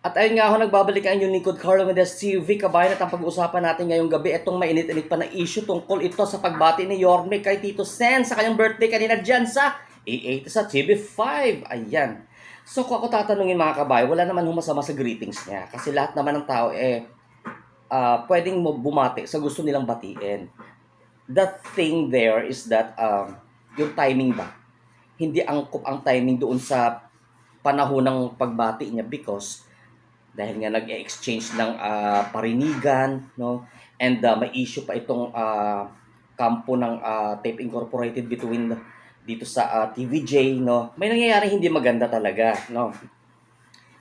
At ayun nga ako, nagbabalik ang inyong lingkod, Carlo Mendez TV. Kabayan, at ang pag-uusapan natin ngayong gabi, itong mainit-init pa na issue tungkol ito sa pagbati ni Yorme kay Tito Sen sa kanyang birthday kanina dyan sa A80 sa TV5. Ayan. So kung ako tatanungin mga kabayan, wala naman humasama sa greetings niya. Kasi lahat naman ng tao pwedeng bumati sa gusto nilang batiin. The thing there is that yung timing ba? Hindi angkop ang timing doon sa panahon ng pagbati niya because dahil nga nag-exchange ng parinigan, no? And may issue pa itong kampo ng Tape Incorporated between dito sa TVJ, no? May nangyayari hindi maganda talaga, no?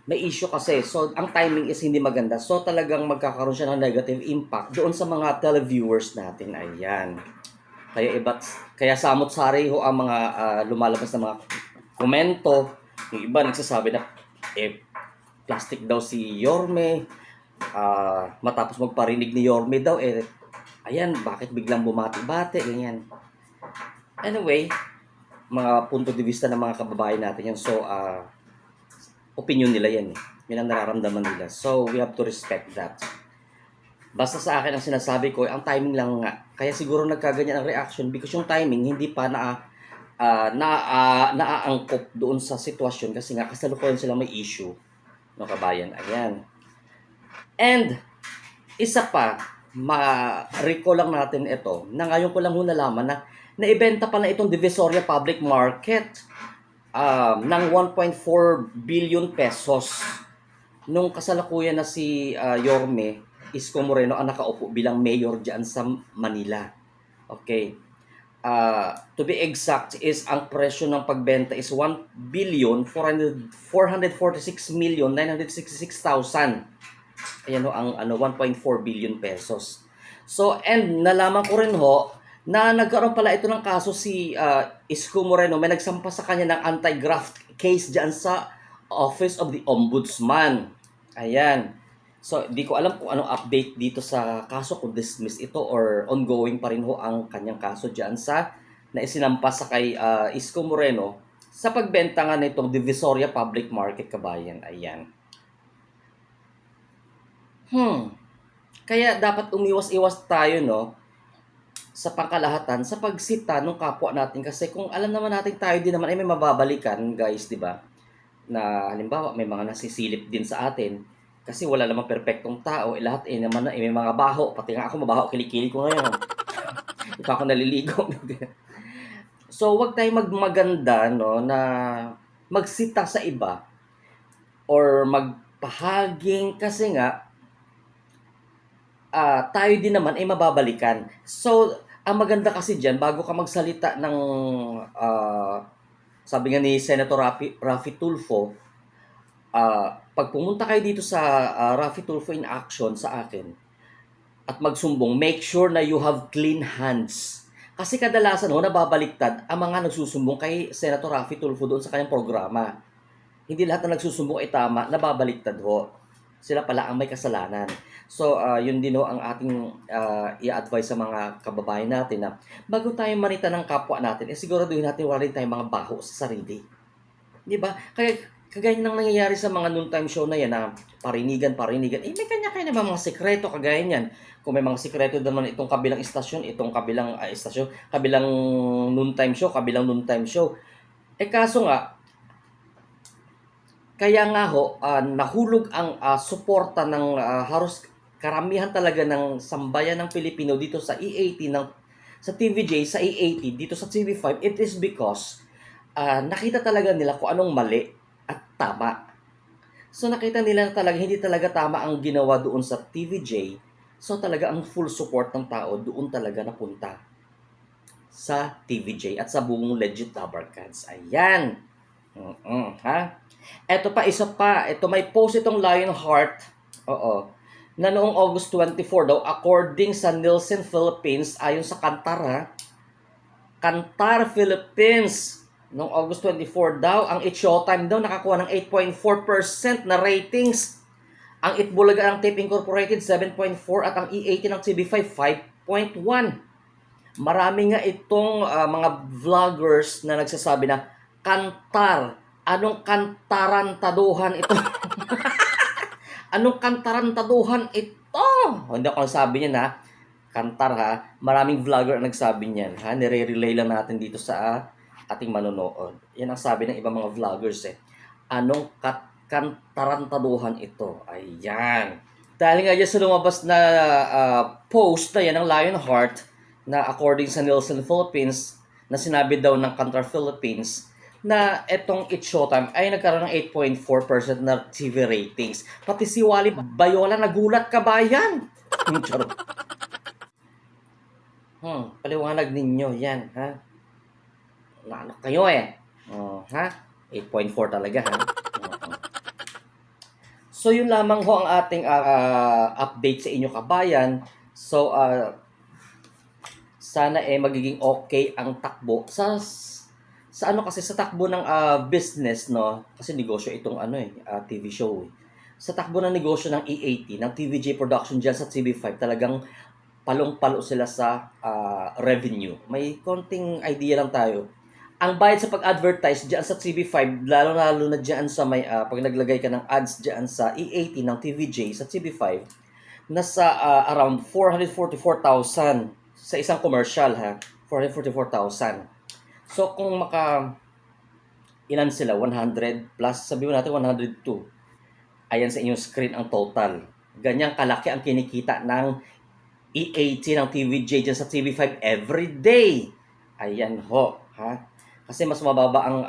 May issue kasi, so ang timing is hindi maganda. So talagang magkakaroon siya ng negative impact doon sa mga televiewers natin. Ayan. Kaya samot-sari ho ang mga lumalabas na mga komento. Yung iba nagsasabi na plastic daw si Yorme. Matapos magparinig ni Yorme daw, ayan, bakit biglang bumati-bati, ganyan. Anyway, mga punto de vista ng mga kababayan natin yan. So, opinion nila yan eh. Yan ang nararamdaman nila. So, we have to respect that. Basta sa akin ang sinasabi ko, ang timing lang nga. Kaya siguro nagkaganyan ang reaction because yung timing hindi pa naaangkop doon sa sitwasyon kasi nga kasalukuyan sila may issue, no kabayan. Ayan. And isa pa, ma-recall lang natin ito na ngayon ko lang nalaman na naibenta pala itong Divisoria Public Market ng 1.4 billion pesos nung kasalukuyan na si Yorme Isko Moreno ang nakaupo bilang mayor diyan sa Manila. Okay. To be exact is ang presyo ng pagbenta is 1,446,966,000. Ayan ho ang 1.4 billion pesos. So and nalaman ko rin ho na nagkaroon pala ito ng kaso si Isko Moreno, may nagsampa sa kanya ng anti-graft case diyan sa Office of the Ombudsman. Ayan. So, di ko alam kung anong update dito sa kaso, kung dismiss ito or ongoing pa rin ho ang kanyang kaso diyan sa na isinampas sa kay Isko Moreno sa pagbenta nga nitong Divisoria Public Market, kabayan. Ayan. Kaya dapat umiwas-iwas tayo, no, sa pangkalahatan sa pagsita ng kapwa natin kasi kung alam naman natin tayo din naman ay may mababalikan, guys, di ba? Na halimbawa may mga nasisilip din sa atin kasi wala namang perpektong tao, lahat naman may mga baho, pati nga ako mabaho kilikili ko ngayon. Hindi pa ako naliligo. So wag tayong magmaganda, no, na magsita sa iba or magpahaging kasi nga tayo din naman ay mababalikan. So, ang maganda kasi dyan, bago ka magsalita ng, sabi nga ni Senator Raffy Tulfo, pag pumunta kayo dito sa Raffy Tulfo in action sa akin, at magsumbong, make sure na you have clean hands. Kasi kadalasan ho, nababaliktad ang mga nagsusumbong kay Senator Raffy Tulfo doon sa kanyang programa. Hindi lahat na nagsusumbong ay tama, nababaliktad ho. Sila pala ang may kasalanan. So, yun din ho ang ating i-advise sa mga kababayan natin na bago tayo manita ng kapwa natin, siguraduhin natin wala rin tayong mga baho sa sarili. Di ba? Kagaya nang nangyayari sa mga noontime show na yan na parinigan. May kanya-kanya naman mga sekreto kagaya niyan. Kung may mga sekreto naman itong kabilang istasyon, itong kabilang istasyon, kabilang noontime show. Kaso nga, kaya nga ho, nahulog ang suporta ng halos karamihan talaga ng sambayan ng Pilipino dito sa E80 sa TVJ, sa E80 dito sa TV5. It is because nakita talaga nila kung anong mali at tama. So nakita nila na talaga hindi talaga tama ang ginawa doon sa TVJ. So talaga ang full support ng tao doon talaga napunta sa TVJ at sa buong legit Labarcads. Ayan. Ha? Ito pa, isa pa. Ito, may post itong Lionheart. Oo. Na noong August 24 daw, according sa Nielsen Philippines, ayon sa Kantar, ha? Kantar Philippines, noong August 24 daw, ang It's Showtime daw nakakuha ng 8.4% na ratings. Ang Itbulaga ng Tape Incorporated, 7.4 at ang E80 ng CB5, 5.1. Marami nga itong mga vloggers na nagsasabi na Kantar, anong kantarantaduhan ito? Anong kantarantaduhan ito? Hindi ako sabi niya na kantar ha. Maraming vlogger ang nagsabi niyan ha. Nire-relay lang natin dito sa ating manonood. Yan ang sabi ng ibang mga vloggers eh. Anong kantarantaduhan ito? Ayan. Dahil nga dyan sa lumabas na post na yan ng Lionheart na according sa Nielsen Philippines na sinabi daw ng Kantar Philippines na etong It's Showtime ay nagkaroon ng 8.4% na TV ratings. Pati si Wally Bayola nagulat kabayan. Charot. Paliwanag ninyo yan, ha? Ano kayo eh? Ha? 8.4 talaga, ha? So, yun lamang ho ang ating update sa inyo kabayan. So, sana magiging okay ang takbo sa ano kasi sa takbo ng business, no? Kasi negosyo itong TV show. Sa takbo ng negosyo ng E80, ng TVJ Production dyan sa TV5, talagang palong-palo sila sa revenue. May konting idea lang tayo. Ang bayad sa pag-advertise dyan sa TV5, lalo-lalo na dyan sa may, pag naglagay ka ng ads dyan sa E80 ng TVJ sa TV5, nasa around 444,000 sa isang commercial, ha? 444,000. So, kung ilan sila? 100 plus, sabihin natin 102. Ayan sa inyong screen ang total. Ganyang kalaki ang kinikita ng E80 ng TVJ dyan sa TV5 every day. Ayan ho, ha? Kasi mas mababa ang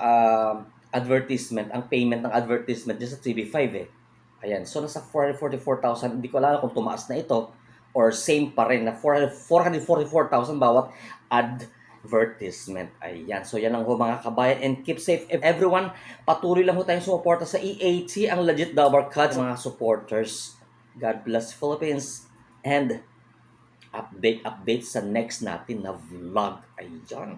advertisement, ang payment ng advertisement dyan sa TV5 eh. Ayan, so nasa 444,000, hindi ko alam kung tumaas na ito or same pa rin na 444,000 bawat advertisement. Ayan, so yan lang ho mga kabayan, and keep safe everyone. Patuloy lang ho tayong sumuporta sa E80, ang legit Dabar Cards, mga supporters. God bless Philippines, and update sa next natin na vlog. Ayan.